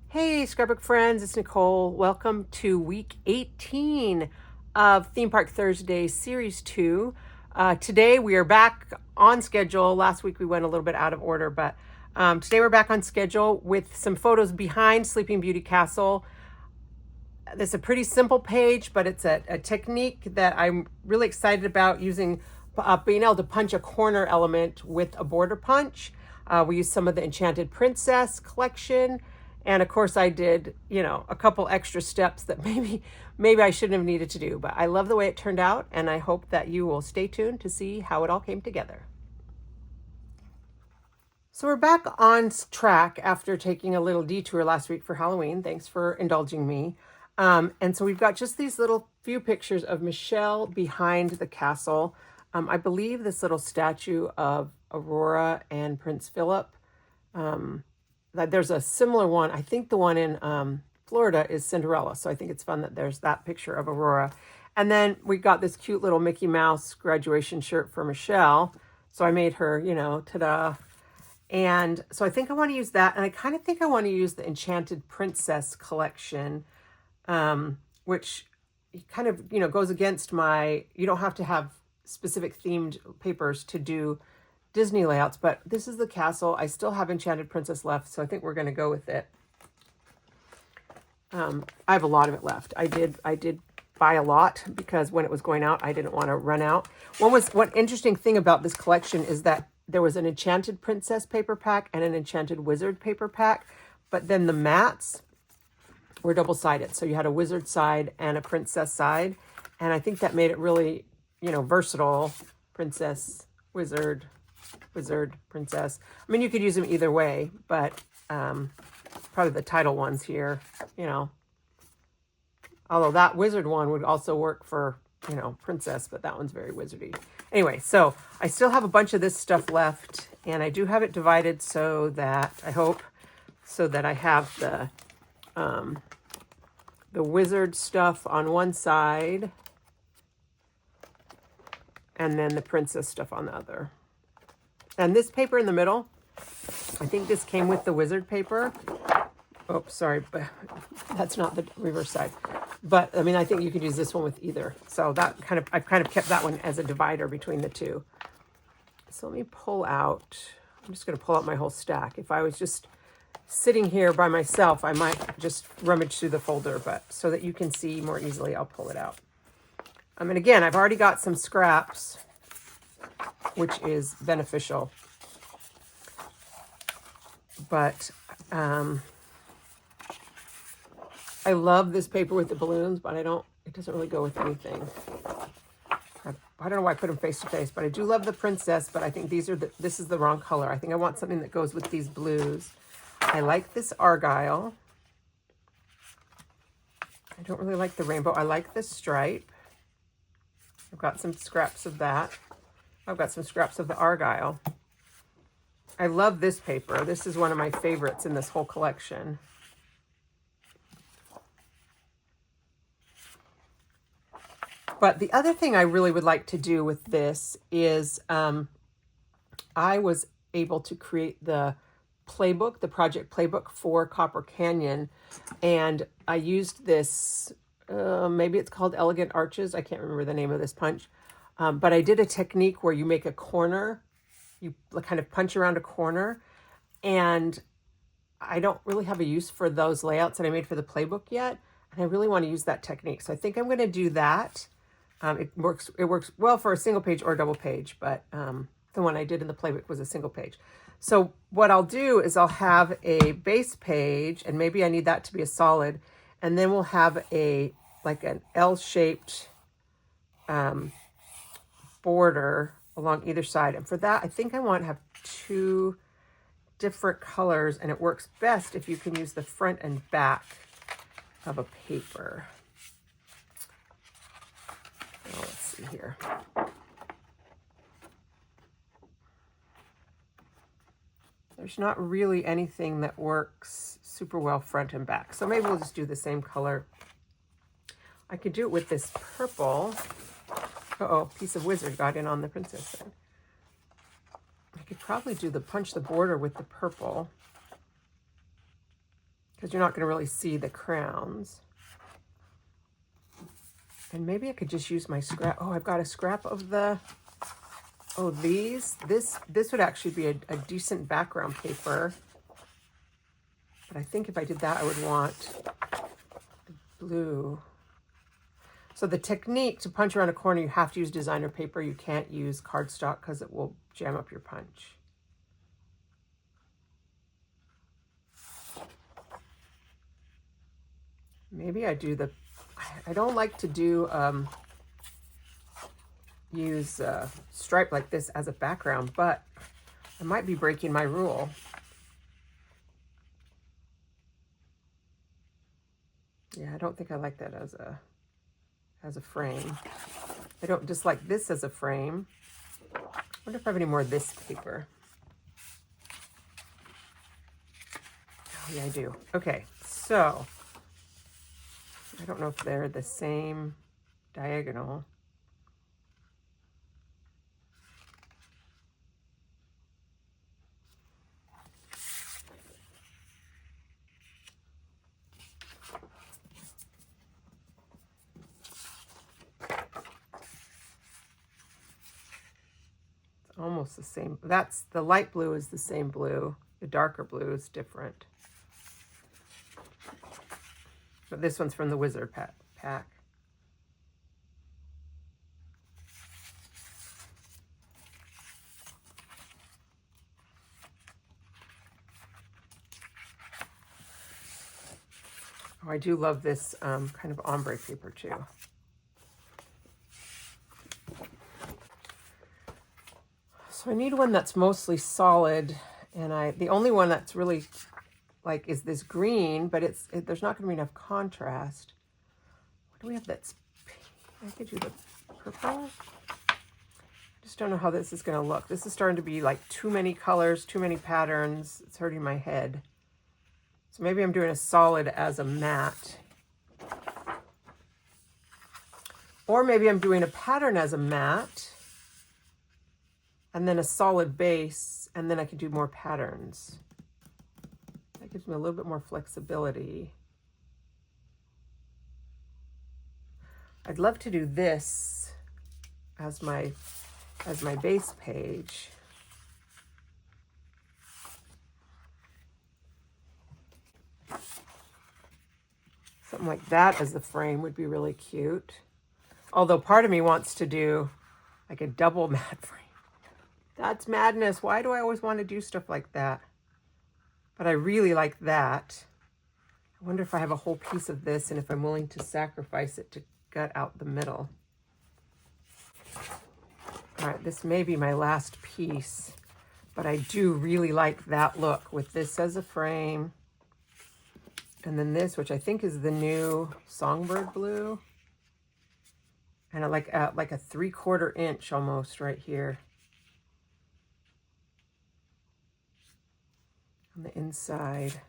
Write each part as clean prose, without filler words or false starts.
Hey, scrapbook friends, it's Nicole. Welcome to week 18 of Theme Park Thursday Series 2. Today we are back on schedule. Last week we went a little bit out of order, but today we're back on schedule with some photos behind Sleeping Beauty Castle. This is a pretty simple page, but it's a technique that I'm really excited about using, being able to punch a corner element with a border punch. We used some of the Enchanted Princess collection. And of course I did, a couple extra steps that maybe I shouldn't have needed to do, but I love the way it turned out. And I hope that you will stay tuned to see how it all came together. So we're back on track after taking a little detour last week for Halloween. Thanks for indulging me. And so we've got just these little few pictures of Michelle behind the castle. I believe this little statue of Aurora and Prince Philip. There's a similar one. I think the one in Florida is Cinderella. So I think it's fun that there's that picture of Aurora. And then we got this cute little Mickey Mouse graduation shirt for Michelle. So I made her, ta-da. And so I think I want to use that. And I kind of think I want to use the Enchanted Princess collection, which kind of, goes against you don't have to have specific themed papers to do Disney layouts, but this is the castle. I still have Enchanted Princess left, so I think we're going to go with it. I have a lot of it left. I did buy a lot because when it was going out, I didn't want to run out. One interesting thing about this collection is that there was an Enchanted Princess paper pack and an Enchanted Wizard paper pack, but then the mats were double-sided. So you had a wizard side and a princess side, and I think that made it really, versatile. Princess, wizard, princess. I mean, you could use them either way, but probably the title ones here, although that wizard one would also work for, princess, but that one's very wizardy. Anyway, so I still have a bunch of this stuff left, and I do have it divided so that, I hope, so that I have the wizard stuff on one side and then the princess stuff on the other. And this paper in the middle, I think this came with the wizard paper. Oh, sorry, but that's not the reverse side. But I mean, I think you could use this one with either. So I've kind of kept that one as a divider between the two. So let me pull out, I'm just going to pull out my whole stack. If I was just sitting here by myself, I might just rummage through the folder, but so that you can see more easily, I'll pull it out. And again, I've already got some scraps, which is beneficial. But I love this paper with the balloons, but it doesn't really go with anything. I don't know why I put them face to face, but I do love the princess, but I think this is the wrong color. I think I want something that goes with these blues. I like this argyle. I don't really like the rainbow. I like this stripe. I've got some scraps of that. I've got some scraps of the argyle. I love this paper. This is one of my favorites in this whole collection. But the other thing I really would like to do with this is I was able to create the playbook, the project playbook for Copper Canyon. And I used this, maybe it's called Elegant Arches. I can't remember the name of this punch. But I did a technique where you make a corner, you kind of punch around a corner. And I don't really have a use for those layouts that I made for the playbook yet. And I really want to use that technique. So I think I'm going to do that. It works well for a single page or double page, but the one I did in the playbook was a single page. So what I'll do is I'll have a base page, and maybe I need that to be a solid, and then we'll have like an L-shaped border along either side. And for that, I think I want to have two different colors, and it works best if you can use the front and back of a paper. Oh, let's see here. There's not really anything that works super well front and back. So maybe we'll just do the same color. I could do it with this purple. Uh-oh, piece of wizard got in on the princess thing. I could probably do punch the border with the purple. because you're not going to really see the crowns. And maybe I could just use my scrap. Oh, I've got a scrap of the, oh, these. This would actually be a decent background paper. But I think if I did that, I would want blue. So the technique to punch around a corner, you have to use designer paper. You can't use cardstock because it will jam up your punch. Maybe I do the, I don't like to do, use stripe like this as a background, but I might be breaking my rule. Yeah, I don't think I like that as a frame. I don't dislike this as a frame. I wonder if I have any more of this paper. Oh, yeah, I do. Okay, so I don't know if they're the same diagonal. It's almost the same. That's the light blue is the same blue. The darker blue is different. But this one's from the Wizard pack. Oh, I do love this kind of ombre paper too. So I need one that's mostly solid, and the only one that's really like is this green, but there's not going to be enough contrast. What do we have that's pink? I could do the purple. I just don't know how this is going to look. This is starting to be like too many colors, too many patterns. It's hurting my head. So maybe I'm doing a solid as a matte. Or maybe I'm doing a pattern as a matte, and then a solid base, and then I can do more patterns. That gives me a little bit more flexibility. I'd love to do this as my base page. Something like that as the frame would be really cute. Although part of me wants to do like a double matte frame. That's madness. Why do I always want to do stuff like that? But I really like that. I wonder if I have a whole piece of this and if I'm willing to sacrifice it to gut out the middle. All right, this may be my last piece, but I do really like that look with this as a frame. And then this, which I think is the new Songbird blue. And I like a 3/4 inch almost right here. On the inside.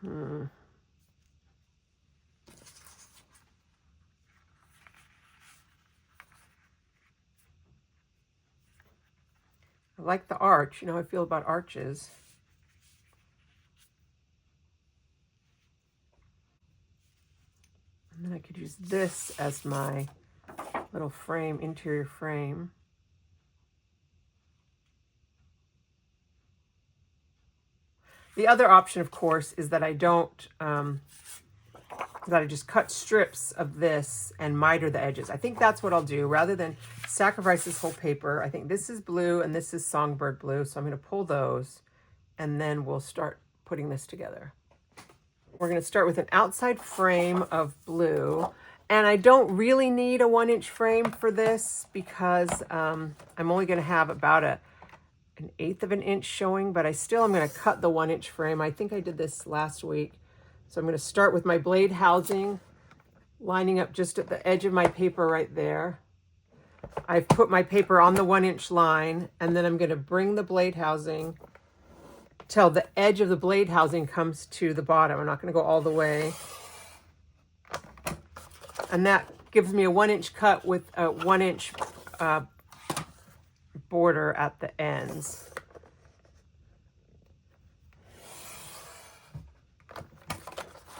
I like the arch. You know how I feel about arches. And then I could use this as my little frame, interior frame. The other option, of course, is that I don't, that I just cut strips of this and miter the edges. I think that's what I'll do rather than sacrifice this whole paper. I think this is blue and this is Songbird blue. So I'm going to pull those and then we'll start putting this together. We're going to start with an outside frame of blue. And I don't really need a 1-inch frame for this because I'm only going to have about an 1/8 of an inch showing, but I'm going to cut the 1-inch frame. I think I did this last week. So I'm going to start with my blade housing, lining up just at the edge of my paper right there. I've put my paper on the 1-inch line, and then I'm going to bring the blade housing till the edge of the blade housing comes to the bottom. I'm not going to go all the way. And that gives me a 1-inch cut with a 1-inch border at the ends.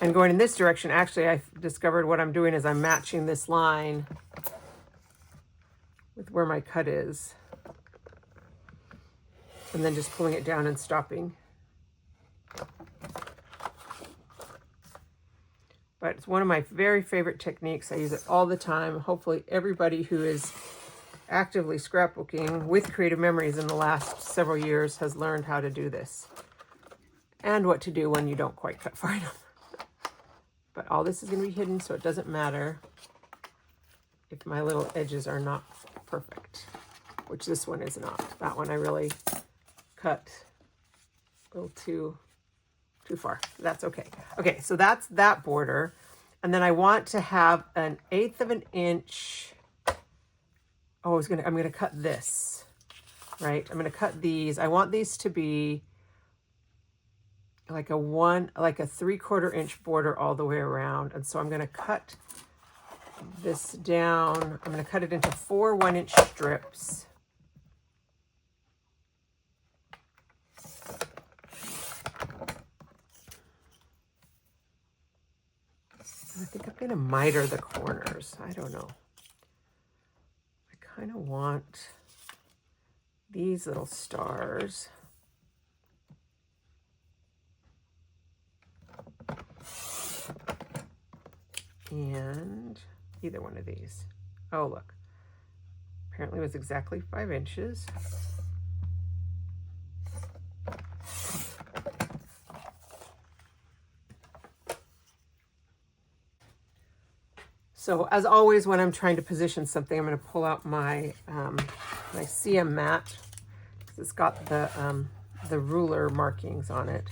And going in this direction, actually, I discovered what I'm doing is I'm matching this line with where my cut is. And then just pulling it down and stopping. But it's one of my very favorite techniques. I use it all the time. Hopefully everybody who is actively scrapbooking with creative memories in the last several years has learned how to do this. And what to do when you don't quite cut far enough. But all this is going to be hidden, so it doesn't matter if my little edges are not perfect, which this one is not. That one I really cut a little too far. That's okay. Okay, so that's that border. And then I want to have 1/8 of an inch. Oh, I'm gonna cut this, right? I'm gonna cut these. I want these to be like a 3/4 inch border all the way around. And so I'm gonna cut this down. I'm gonna cut it into 4 1-inch strips. I think I'm gonna miter the corners. I don't know. I kind of want these little stars. And either one of these. Oh, look. Apparently it was exactly 5 inches. So as always, when I'm trying to position something, I'm going to pull out my my CM mat. It's got the ruler markings on it.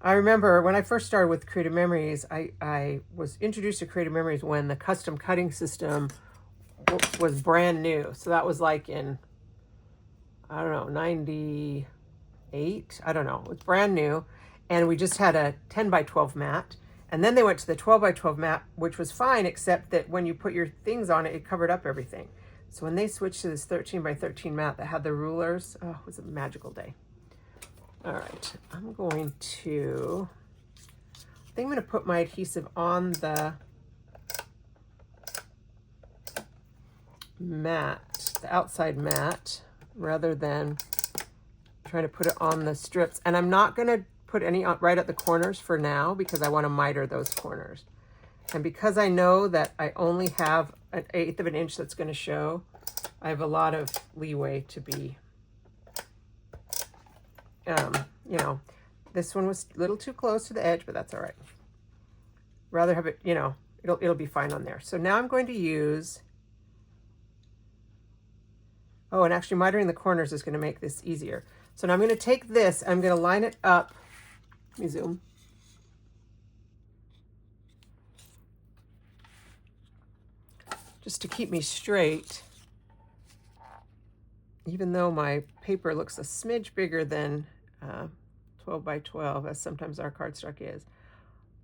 I remember when I first started with Creative Memories, I was introduced to Creative Memories when the custom cutting system was brand new. So that was like in, I don't know, 98? I don't know. It was brand new. And we just had a 10 by 12 mat. And then they went to the 12 by 12 mat, which was fine, except that when you put your things on it, it covered up everything. So when they switched to this 13 by 13 mat that had the rulers, oh, it was a magical day. All right, I think I'm going to put my adhesive on the mat, the outside mat, rather than trying to put it on the strips. And I'm not going to put any right at the corners for now because I want to miter those corners. And because I know that I only have 1/8 of an inch that's going to show, I have a lot of leeway to be you know, this one was a little too close to the edge, but that's all right. Rather have it, you know, it'll be fine on there. So now I'm going to use, oh, and actually mitering the corners is going to make this easier. So now I'm going to take this, I'm going to line it up. Let me zoom. Just to keep me straight. Even though my paper looks a smidge bigger than 12 by 12, as sometimes our cardstock is,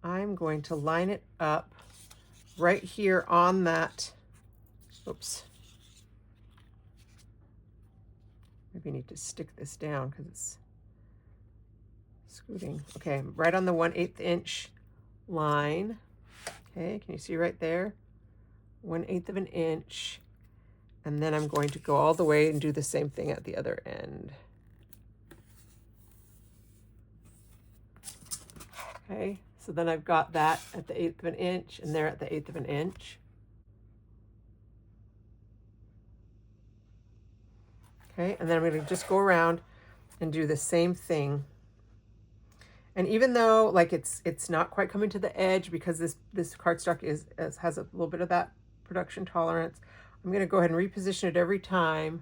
I'm going to line it up right here on that, oops. Maybe I need to stick this down because it's scooting. Okay, right on the 1/8 inch line. Okay, can you see right there? 1/8 of an inch. And then I'm going to go all the way and do the same thing at the other end. Okay, so then I've got that at the 1/8 of an inch and there at the 1/8 of an inch. Okay, and then I'm going to just go around and do the same thing. And even though like it's not quite coming to the edge because this cardstock has a little bit of that production tolerance, I'm going to go ahead and reposition it every time.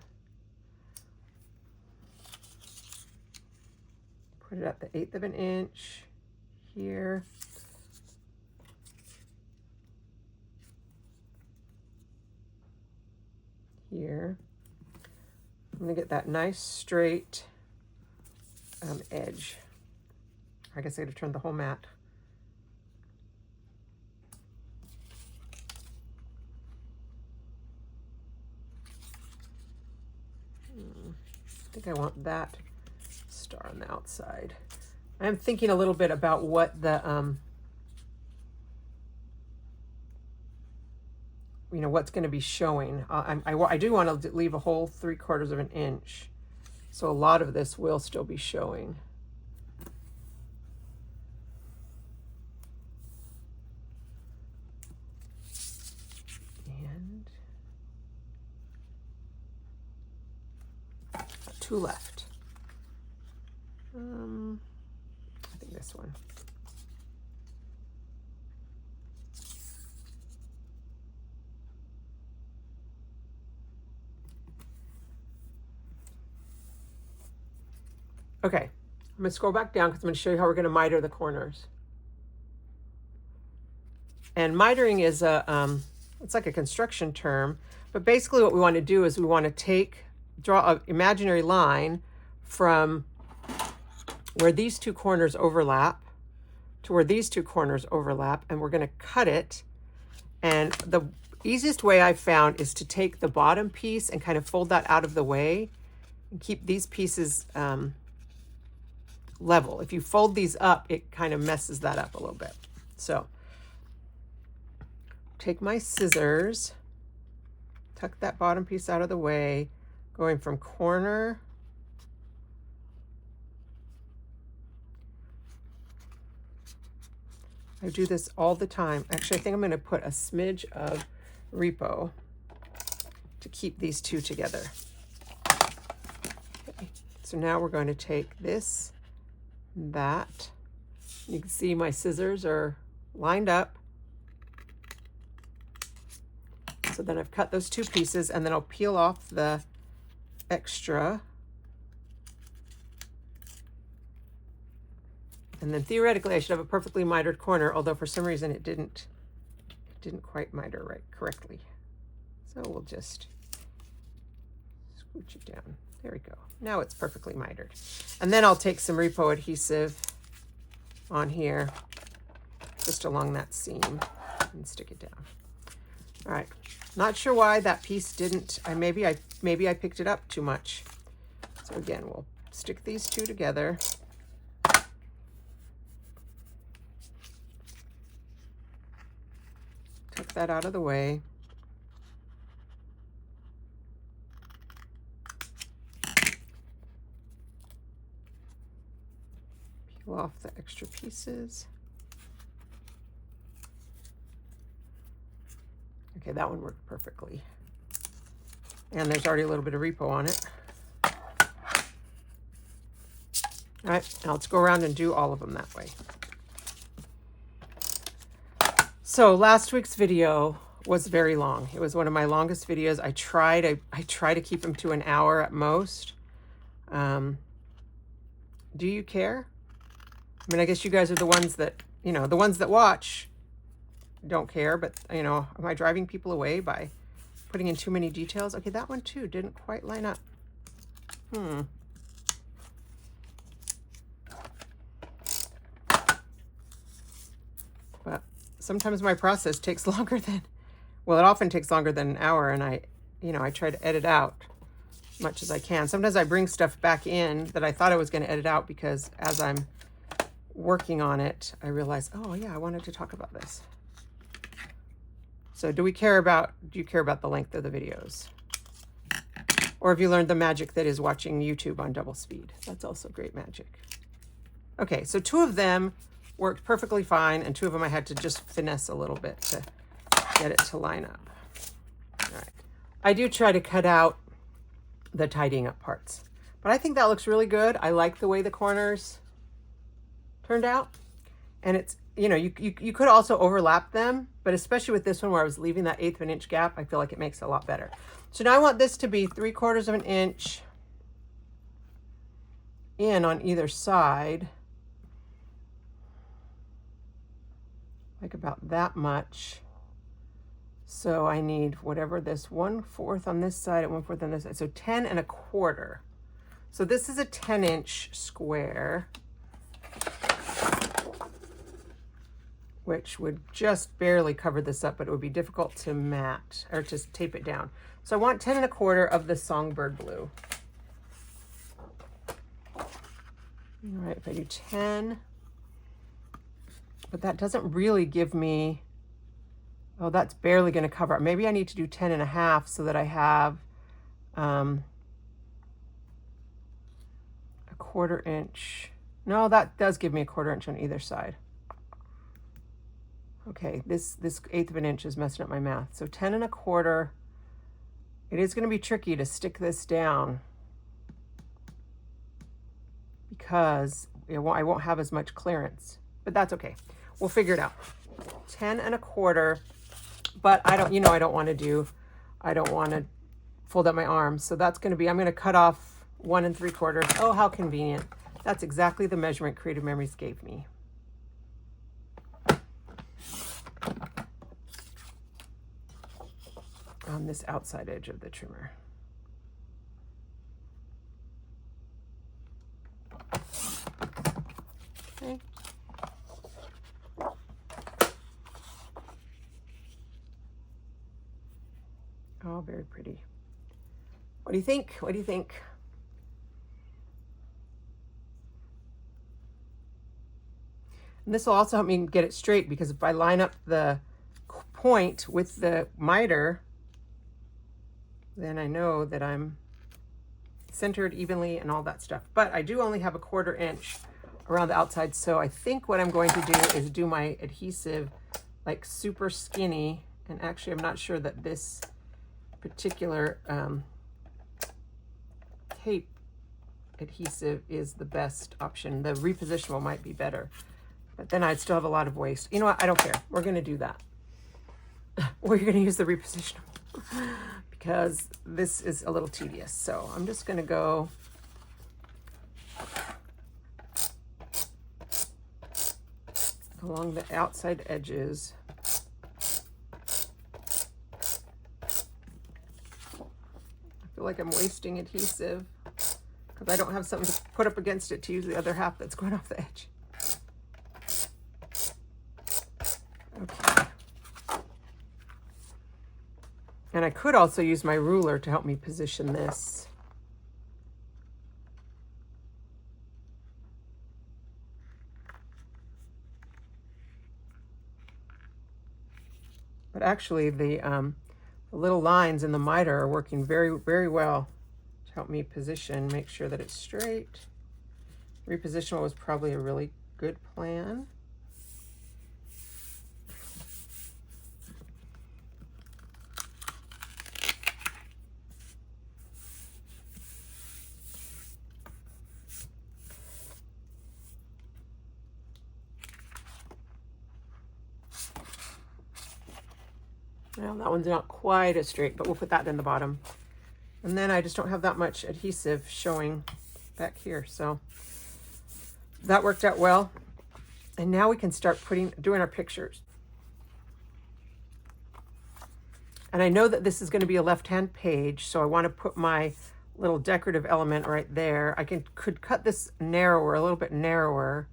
Put it at the 1/8 of an inch here. Here. I'm going to get that nice straight edge. I guess I got to turn the whole mat. I think I want that star on the outside. I'm thinking a little bit about what the, you know, what's going to be showing. I do want to leave a whole 3/4 of an inch. So a lot of this will still be showing. And 2 left. I think this one. Okay, I'm going to scroll back down because I'm going to show you how we're going to miter the corners. And mitering is it's like a construction term, but basically what we want to do is we want to draw an imaginary line from where these 2 corners overlap to where these 2 corners overlap, and we're going to cut it. And the easiest way I've found is to take the bottom piece and kind of fold that out of the way and keep these pieces level. If you fold these up, it kind of messes that up a little bit. So take my scissors, tuck that bottom piece out of the way, going from corner I do this all the time. Actually, I think I'm going to put a smidge of Repo to keep these 2 together. Okay. So now we're going to take this, that. You can see my scissors are lined up. So then I've cut those 2 pieces, and then I'll peel off the extra. And then theoretically I should have a perfectly mitered corner, although for some reason it didn't quite miter correctly. So we'll just scooch it down. There we go. Now it's perfectly mitered. And then I'll take some Repo adhesive on here, just along that seam, and stick it down. All right. Not sure why that piece didn't, maybe I picked it up too much. So again, we'll stick these 2 together. Tuck that out of the way. Peel off the extra pieces. Okay, that one worked perfectly. And there's already a little bit of Repo on it. All right, now let's go around and do all of them that way. So last week's video was very long. It was one of my longest videos. I try to keep them to an hour at most. Do you care? I mean, I guess you guys are the ones that, you know, the ones that watch don't care, but, you know, am I driving people away by putting in too many details? Okay, that one too didn't quite line up. But sometimes my process takes longer than, well, it often takes longer than an hour, and I try to edit out as much as I can. Sometimes I bring stuff back in that I thought I was going to edit out because as I'm working on it, I realize, oh yeah, I wanted to talk about this. So do you care about the length of the videos? Or have you learned the magic that is watching YouTube on double speed? That's also great magic. Okay, so 2 of them worked perfectly fine, and 2 of them I had to just finesse a little bit to get it to line up. All right. I do try to cut out the tidying up parts, but I think that looks really good. I like the way the corners turned out, and it's, you know, you could also overlap them, but especially with this one where I was leaving that 1/8 of an inch gap, I feel like it makes it a lot better. So now I want this to be 3/4 of an inch in on either side, like about that much. So I need whatever this 1/4 on this side and 1/4 on this side. So 10 1/4. So this is a 10-inch square, which would just barely cover this up, but it would be difficult to mat or to tape it down. So I want 10 1/4 of the Songbird blue. All right, if I do 10, but that doesn't really give me, oh, that's barely going to cover it. Maybe I need to do 10 and a half so that I have a 1/4 inch. No, that does give me a 1/4 inch on either side. Okay, this 1/8 of an inch is messing up my math. So 10 and a 1/4. It is going to be tricky to stick this down because I won't have as much clearance, but that's okay. We'll figure it out. 10 and a 1/4, but I don't want to fold up my arms. So that's going to be, I'm going to cut off 1 3/4. Oh, how convenient. That's exactly the measurement Creative Memories gave me. On this outside edge of the trimmer. Okay. Oh, very pretty. What do you think? What do you think? And this will also help me get it straight, because if I line up the point with the miter, then I know that I'm centered evenly and all that stuff. But I do only have a 1/4 inch around the outside, so I think what I'm going to do is do my adhesive like super skinny. And actually, I'm not sure that this particular tape adhesive is the best option. The repositionable might be better, but then I'd still have a lot of waste. You know what? I don't care. We're going to do that. We're going to use the repositionable because this is a little tedious. So I'm just going to go along the outside edges. I feel like I'm wasting adhesive because I don't have something to put up against it to use the other half that's going off the edge. Okay. And I could also use my ruler to help me position this. But actually the little lines in the miter are working very, very well to help me position, make sure that it's straight. Repositional was probably a really good plan. Well, that one's not quite as straight, but we'll put that in the bottom. And then I just don't have that much adhesive showing back here. So that worked out well. And now we can start doing our pictures. And I know that this is going to be a left-hand page, so I want to put my little decorative element right there. I could cut this narrower, a little bit narrower,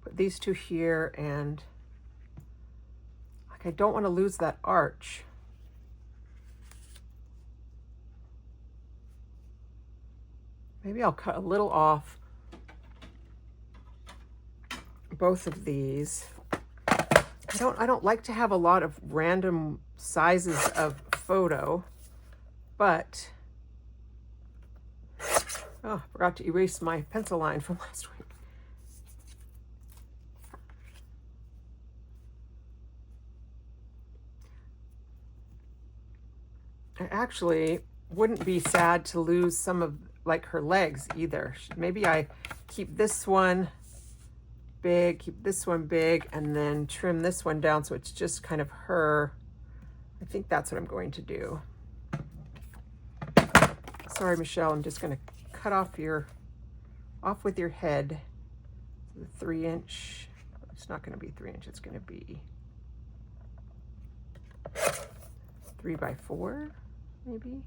put these two here, and I don't want to lose that arch. Maybe I'll cut a little off both of these. I don't like to have a lot of random sizes of photo, but oh, I forgot to erase my pencil line from last week. I actually wouldn't be sad to lose some of like her legs either. Maybe I keep this one big, keep this one big, and then trim this one down so it's just kind of her. I think that's what I'm going to do. Sorry, Michelle, I'm just going to cut off with your head. The 3-inch. It's not going to be 3 inch. It's going to be 3 by 4. Maybe.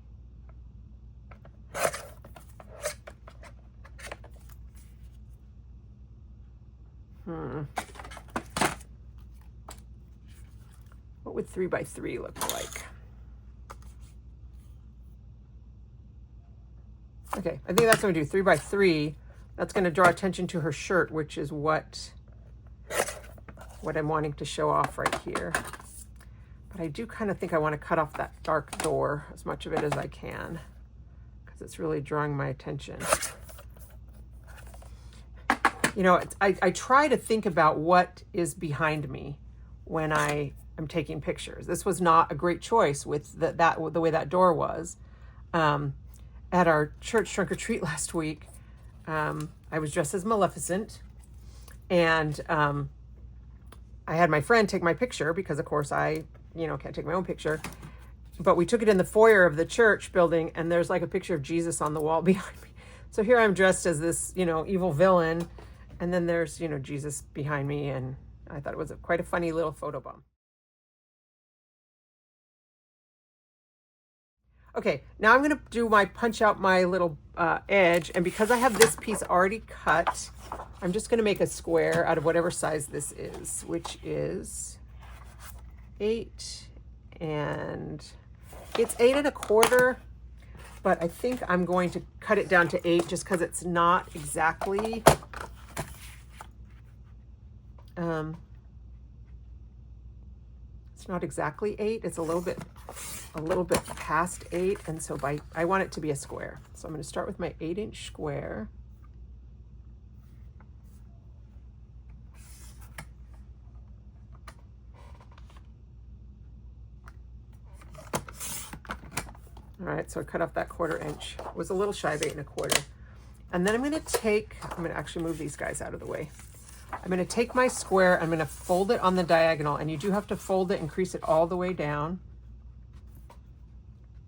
What would 3 by 3 look like? Okay, I think that's what I'm gonna do. 3 by 3. That's going to draw attention to her shirt, which is what I'm wanting to show off right here. But I do kind of think I want to cut off that dark door, as much of it as I can, because it's really drawing my attention. You know, I try to think about what is behind me when I am taking pictures. This was not a great choice with the way that door was. At our church trunk or treat last week, I was dressed as Maleficent, and I had my friend take my picture because, of course, I can't take my own picture. But we took it in the foyer of the church building, and there's like a picture of Jesus on the wall behind me. So here I'm dressed as this, evil villain, and then there's, Jesus behind me, and I thought it was quite a funny little photo bomb. Okay, now I'm going to punch out my little edge, and because I have this piece already cut, I'm just going to make a square out of whatever size this is, which is 8, and it's 8 1/4, but I think I'm going to cut it down to 8 just because it's not exactly it's not exactly 8. It's a little bit past 8, and so I want it to be a square. So I'm going to start with my 8-inch square. All right, so I cut off that 1/4 inch. It was a little shy of 8 1/4. And then I'm going to actually move these guys out of the way. I'm going to take my square, I'm going to fold it on the diagonal, and you do have to fold it and crease it all the way down.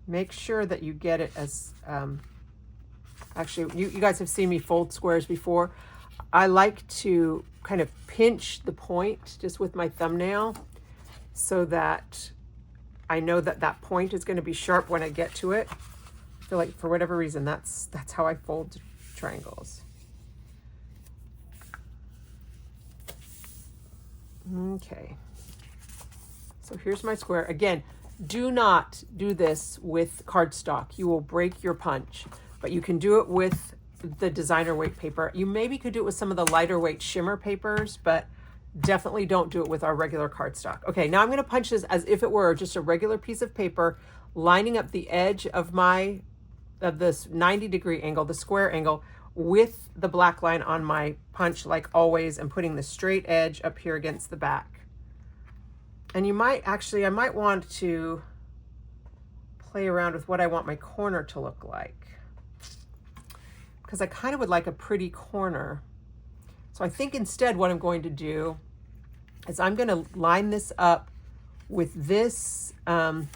Make sure that you get it as, actually, you guys have seen me fold squares before. I like to kind of pinch the point just with my thumbnail so that I know that that point is going to be sharp when I get to it. I feel like for whatever reason, that's how I fold triangles. Okay, so here's my square. Again, do not do this with cardstock. You will break your punch, but you can do it with the designer weight paper. You maybe could do it with some of the lighter weight shimmer papers, but definitely don't do it with our regular cardstock. Okay, now I'm going to punch this as if it were just a regular piece of paper, lining up the edge of this 90-degree angle, the square angle, with the black line on my punch like always, and putting the straight edge up here against the back. And I might want to play around with what I want my corner to look like, because I kind of would like a pretty corner. So I think instead what I'm going to do is I'm going to line this up with this. So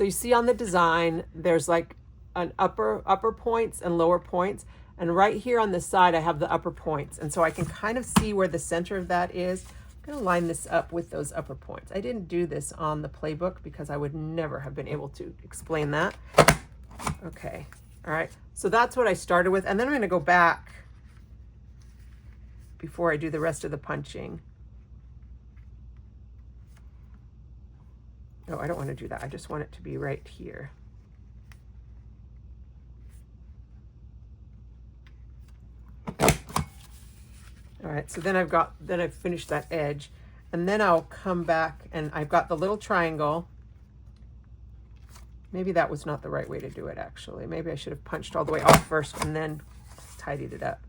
you see on the design, there's like an upper points and lower points. And right here on the side, I have the upper points. And so I can kind of see where the center of that is. I'm going to line this up with those upper points. I didn't do this on the playbook because I would never have been able to explain that. Okay. All right. So that's what I started with. And then I'm going to go back before I do the rest of the punching. No, I don't want to do that. I just want it to be right here. All right, so then I've finished that edge, and then I'll come back and I've got the little triangle. Maybe that was not the right way to do it, actually. Maybe I should have punched all the way off first and then tidied it up.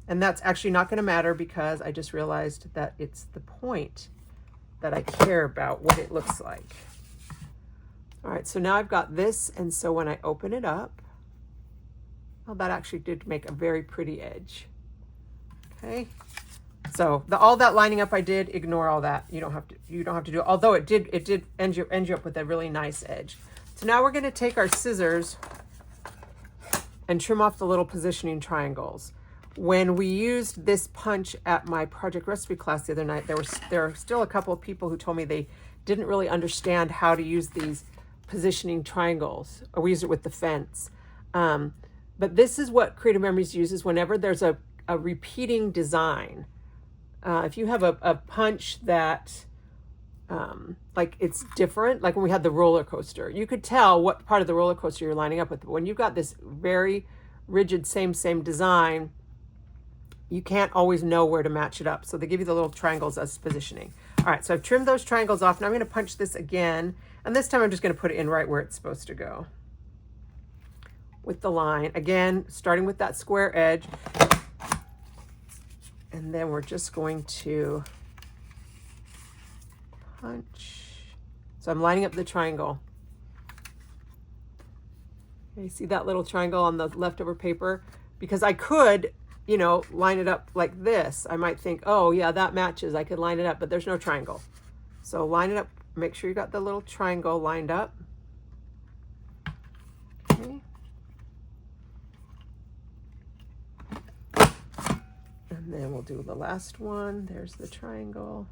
And that's actually not going to matter because I just realized that it's the point that I care about, what it looks like. All right, so now I've got this, and so when I open it up, well, that actually did make a very pretty edge. Okay, so all that lining up I did, ignore all that. You don't have to do it. Although it did end you up with a really nice edge. So now we're going to take our scissors and trim off the little positioning triangles. When we used this punch at my project recipe class the other night, there are still a couple of people who told me they didn't really understand how to use these positioning triangles. Or we used it with the fence. But this is what Creative Memories uses whenever there's a repeating design. If you have a punch that like it's different, like when we had the roller coaster, you could tell what part of the roller coaster you're lining up with. But when you've got this very rigid same design, you can't always know where to match it up. So they give you the little triangles as positioning. All right, so I've trimmed those triangles off. Now I'm going to punch this again. And this time I'm just going to put it in right where it's supposed to go. With the line. Again, starting with that square edge. And then we're just going to punch. So I'm lining up the triangle. Okay, see that little triangle on the leftover paper? Because I could, you know, line it up like this. I might think, oh yeah, that matches. I could line it up, but there's no triangle. So line it up. Make sure you got the little triangle lined up. Okay. And then we'll do the last one. There's the triangle.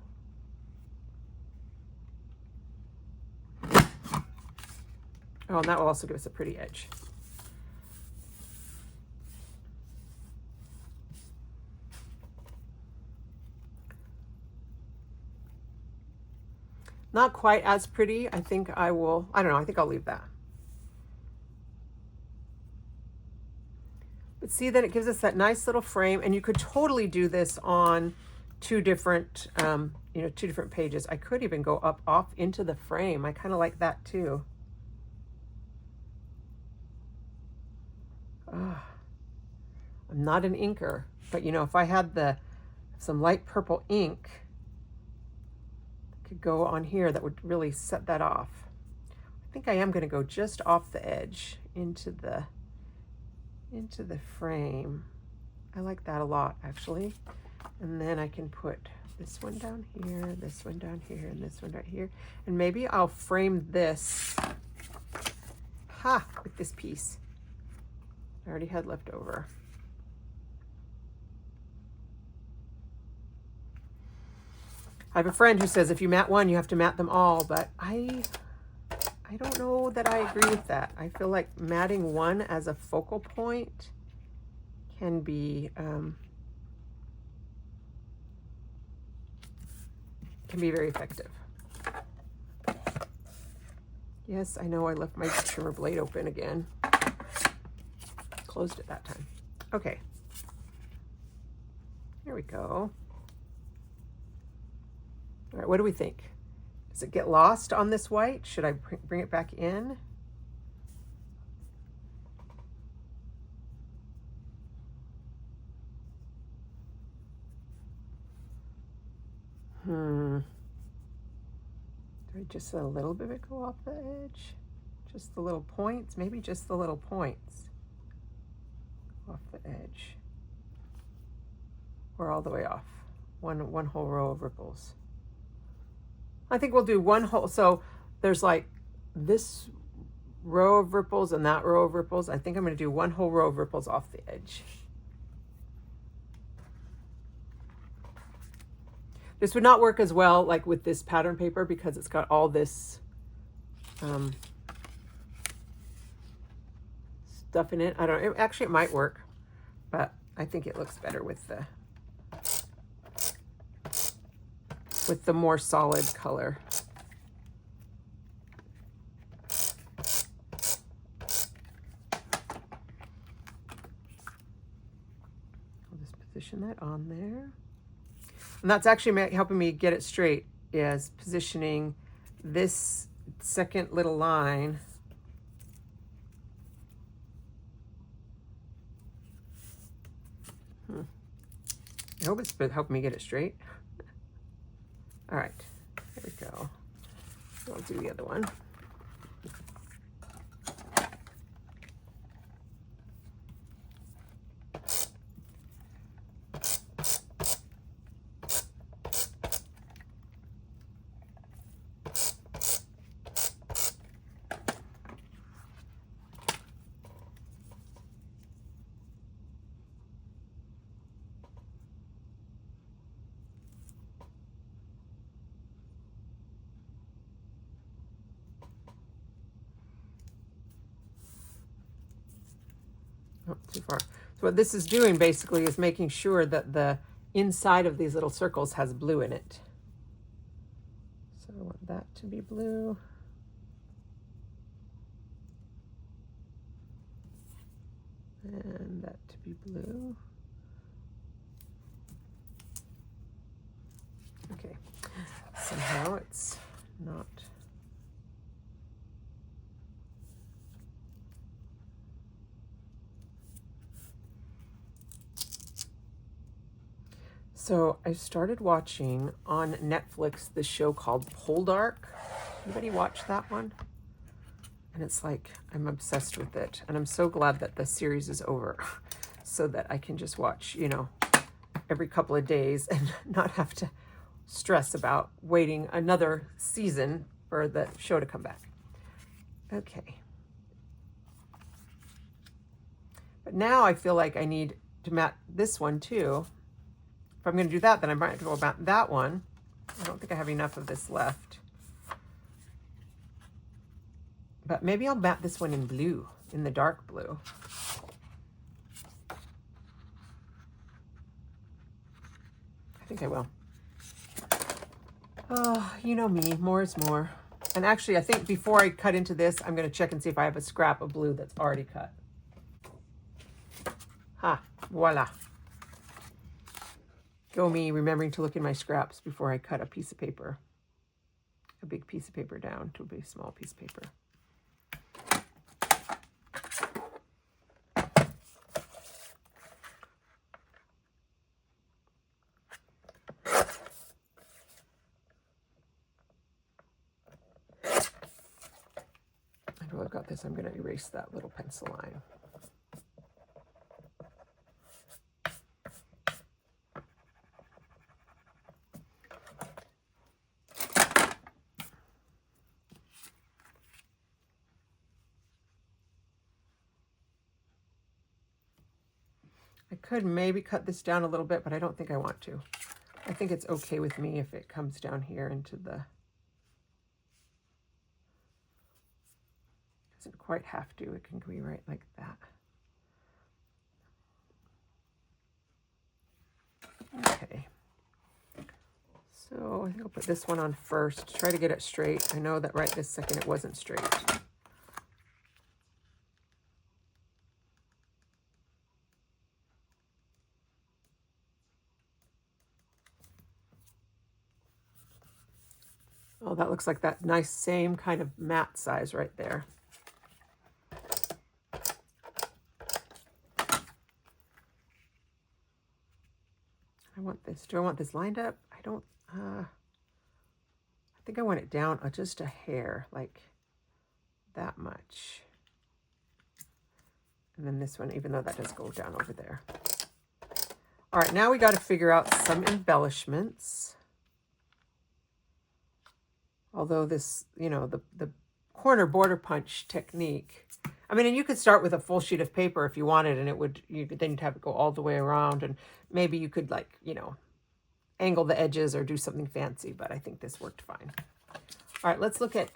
Oh, and that will also give us a pretty edge. Not quite as pretty. I think I will, I don't know, I think I'll leave that. But see, then it gives us that nice little frame, and you could totally do this on two different, you know, two different pages. I could even go up off into the frame. I kind of like that too. Oh, I'm not an inker, but you know, if I had some light purple ink, could go on here, that would really set that off. I think I am going to go just off the edge into the frame. I like that a lot, actually. And then I can put this one down here, this one down here, and this one right here. And maybe I'll frame this with this piece I already had left over. I have a friend who says if you mat one, you have to mat them all, but I don't know that I agree with that. I feel like matting one as a focal point can be very effective. Yes, I know I left my trimmer blade open again. Closed it that time. Okay. Here we go. All right, what do we think? Does it get lost on this white? Should I bring it back in? Do I just let a little bit of it go off the edge? Just the little points? Maybe just the little points off the edge. Or all the way off. One whole row of ripples. I think we'll do one whole, so there's like this row of ripples and that row of ripples. I think I'm going to do one whole row of ripples off the edge. This would not work as well like with this pattern paper because it's got all this stuff in it. I don't know. Actually, it might work, but I think it looks better with the more solid color. I'll just position that on there. And that's actually helping me get it straight, is positioning this second little line I hope it's helping me get it straight. All right, there we go. I'll do the other one. Oh, too far. So what this is doing basically is making sure that the inside of these little circles has blue in it. So I want that to be blue. And that to be blue. Okay, somehow it's not. So I started watching on Netflix this show called Poldark. Anybody watch that one? And it's like, I'm obsessed with it. And I'm so glad that the series is over so that I can just watch, you know, every couple of days and not have to stress about waiting another season for the show to come back. Okay. But now I feel like I need to mat this one too. If I'm going to do that, then I might have to go mat that one. I don't think I have enough of this left. But maybe I'll mat this one in blue, in the dark blue. I think I will. Oh, you know me, more is more. And actually, I think before I cut into this, I'm going to check and see if I have a scrap of blue that's already cut. Ha, voila. Go me, remembering to look in my scraps before I cut a piece of paper. A big piece of paper down to a big small piece of paper. I've got this, I'm going to erase that little pencil line. I could maybe cut this down a little bit, but I don't think I want to. I think it's okay with me if it comes down here into the... Doesn't quite have to, it can be right like that. Okay, so I think I'll put this one on first, try to get it straight. I know that right this second it wasn't straight. Oh, that looks like that nice same kind of matte size right there. I want this. Do I want this lined up? I don't, I think I want it down just a hair, like that much. And then this one, even though that does go down over there. All right, now we got to figure out some embellishments. Although this, you know, the corner border punch technique, I mean, and you could start with a full sheet of paper if you wanted, and it would, you could then have it go all the way around, and maybe you could, like, you know, angle the edges or do something fancy, but I think this worked fine. All right, let's look at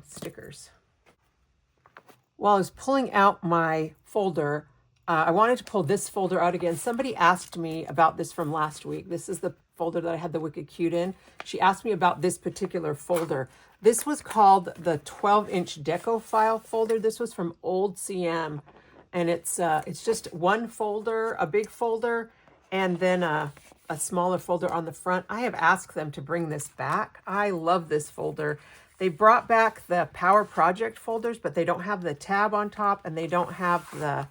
stickers. While I was pulling out my folder, I wanted to pull this folder out again. Somebody asked me about this from last week. This is the folder that I had the Wicked Cute in. She asked me about this particular folder. This was called the 12-inch deco file folder. This was from Old CM, and it's just one folder, a big folder, and then a smaller folder on the front. I have asked them to bring this back. I love this folder. They brought back the Power Project folders, but they don't have the tab on top, and they don't have the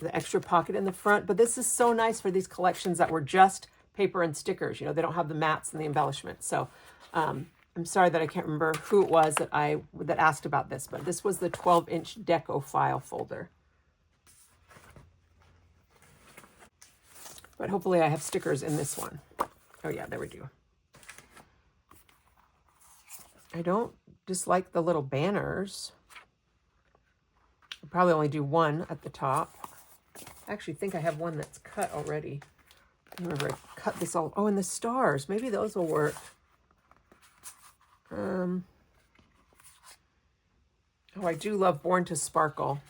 extra pocket in the front. But this is so nice for these collections that were just paper and stickers. You know, they don't have the mats and the embellishments. So I'm sorry that I can't remember who it was that asked about this, but this was the 12-inch deco file folder. But hopefully I have stickers in this one. Oh yeah, there we do. I don't dislike the little banners. I'll probably only do one at the top. I actually think I have one that's cut already. I remember I cut this all. Oh, and the stars. Maybe those will work. Oh, I do love Born to Sparkle.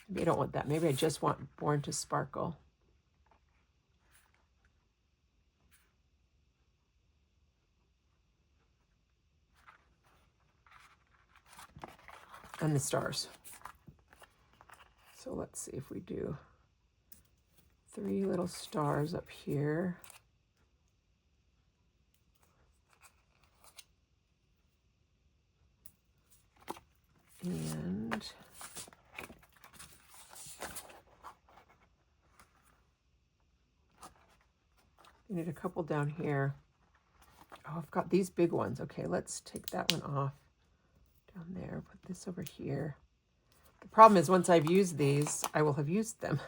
Maybe I don't want that. Maybe I just want Born to Sparkle. And the stars. So let's see if we do 3 little stars up here. And I need a couple down here. Oh, I've got these big ones. Okay, let's take that one off down there. Put this over here. The problem is once I've used these, I will have used them.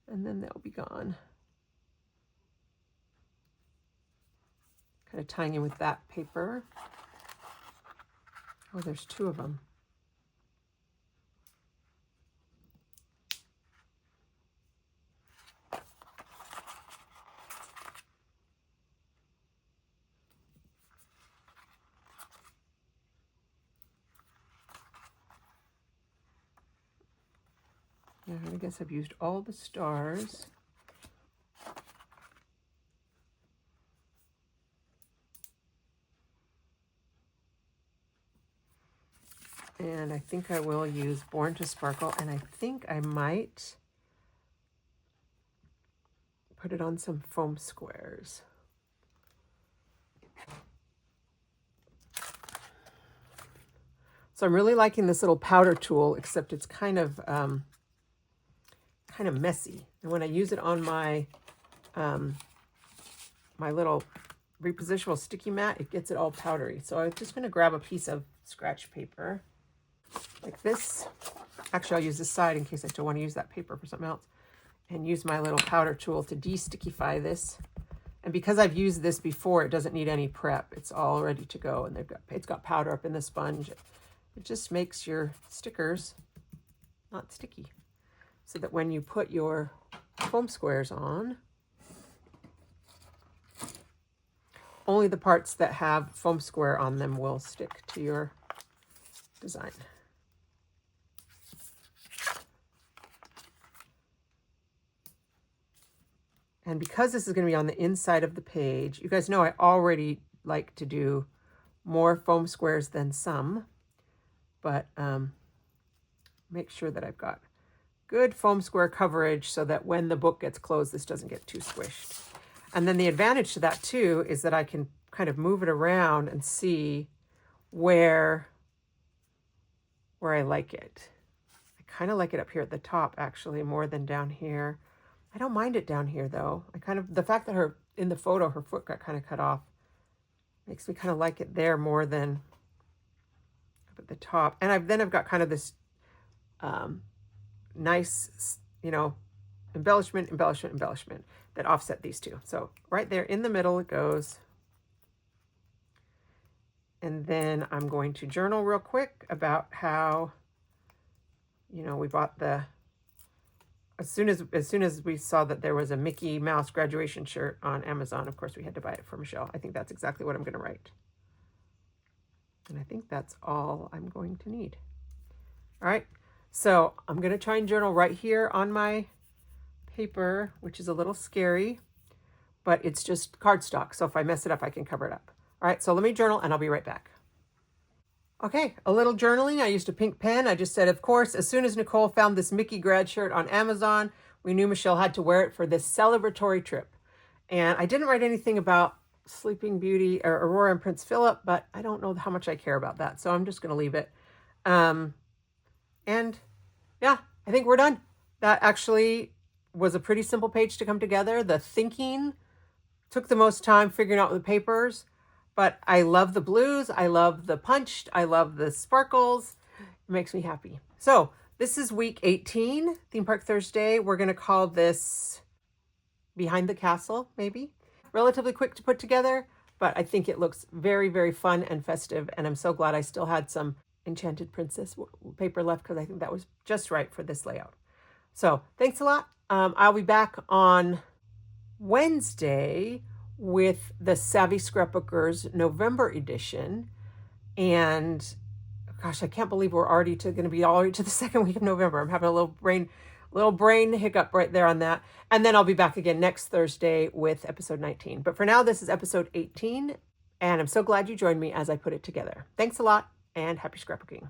And then they'll be gone. Kind of tying in with that paper. Oh, there's two of them. Yeah, I guess I've used all the stars. And I think I will use Born to Sparkle, and I think I might put it on some foam squares. So I'm really liking this little powder tool, except it's kind of messy. And when I use it on my my little repositionable sticky mat, it gets it all powdery. So I'm just going to grab a piece of scratch paper like this. Actually, I'll use this side in case I still want to use that paper for something else. And use my little powder tool to de-stickify this. And because I've used this before, it doesn't need any prep. It's all ready to go. And it's got powder up in the sponge. It just makes your stickers not sticky. So that when you put your foam squares on, only the parts that have foam square on them will stick to your design. And because this is going to be on the inside of the page, you guys know I already like to do more foam squares than some, but make sure that I've got good foam square coverage so that when the book gets closed, this doesn't get too squished. And then the advantage to that too is that I can kind of move it around and see where I like it. I kind of like it up here at the top actually more than down here. I don't mind it down here though. The fact that in the photo her foot got kind of cut off makes me kind of like it there more than up at the top. And then I've got kind of this nice, embellishment that offset these two. So right there in the middle it goes. And then I'm going to journal real quick about how, we bought as soon as we saw that there was a Mickey Mouse graduation shirt on Amazon, of course we had to buy it for Michelle. I think that's exactly what I'm going to write. And I think that's all I'm going to need. All right. So I'm going to try and journal right here on my paper, which is a little scary, but it's just cardstock. So if I mess it up, I can cover it up. All right, so let me journal and I'll be right back. Okay, a little journaling. I used a pink pen. I just said, of course, as soon as Nicole found this Mickey grad shirt on Amazon, we knew Michelle had to wear it for this celebratory trip. And I didn't write anything about Sleeping Beauty or Aurora and Prince Philip, but I don't know how much I care about that. So I'm just going to leave it. And yeah, I think we're done. That actually was a pretty simple page to come together. The thinking took the most time figuring out the papers, but I love the blues. I love the punched. I love the sparkles. It makes me happy. So this is week 18, Theme Park Thursday. We're going to call this Behind the Castle, maybe. Relatively quick to put together, but I think it looks very, very fun and festive. And I'm so glad I still had some Enchanted Princess paper left because I think that was just right for this layout. So thanks a lot. I'll be back on Wednesday with the Savvy Scrapbookers November edition. And gosh, I can't believe we're already going to be all the way to the second week of November. I'm having a little brain hiccup right there on that. And then I'll be back again next Thursday with episode 19. But for now, this is episode 18. And I'm so glad you joined me as I put it together. Thanks a lot and happy scrapbooking.